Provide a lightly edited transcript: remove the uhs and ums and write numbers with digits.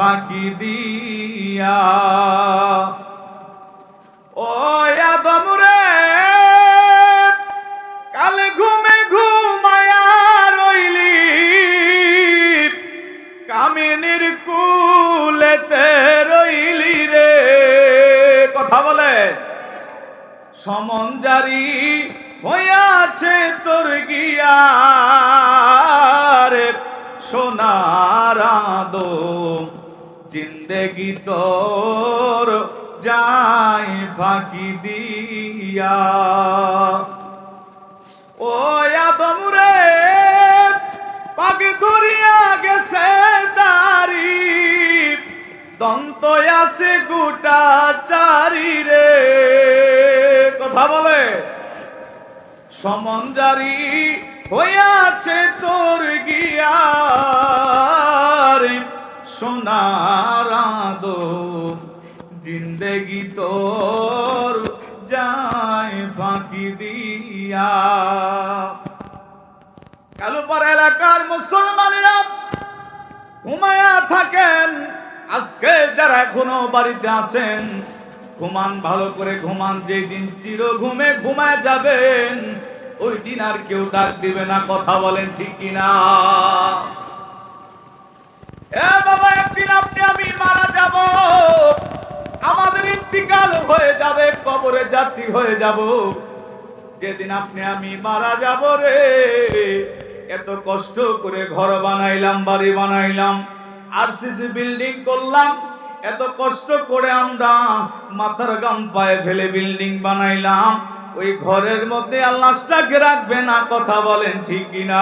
ফাঁকি দিয়া। ও আদম রে, কাল ঘুমে ঘুমায়া রইলি কামিনীর কুলেতে রইলি রে। কথা বলে, সমঞ্জারি হইয়াছে তোর গিয়ারে সোনার আদম, জিন্দেগি তোর যায় ফাঁকি দিয়া। ও আদম রে, পাক ধরিয়া গেছে দাড়ি, দন্ত আছে গোটা চারি রে। কথা বলে, সমঞ্জারি হইয়াছে তোর গিয়ারে সোনার আদম, জিন্দেগি তোর যায় ফাঁকি দিয়া। কালুপাড়া এলাকার মুসলমানেরা ঘুমায়া থাকেন। আজকে যারা এখনো বাড়িতে আছেন, ঘুমান, ভালো করে ঘুমান। যেদিন চির ঘুমে ঘুমায় যাবেন, ওই দিন আর কেউ ডাক দিবে না। কথা বলেন ঠিক কিনা? এ বাবা, একদিন আপনি আমি মারা যাব, আমাদের ইন্তিকাল হয়ে যাবে, কবরে যাত্রী হয়ে যাব। যেদিন আপনি আমি মারা যাব রে, এত কষ্ট করে ঘর বানাইলাম, বাড়ি বানাইলাম, আরসিসি বিল্ডিং করলাম, এত কষ্ট করে আমরা মাথার গাম পায়ে ফেলে বিল্ডিং বানাইলাম, ওই ঘরের মধ্যে আল্লাহটাকে রাখবে না। কথা বলেন ঠিক কিনা?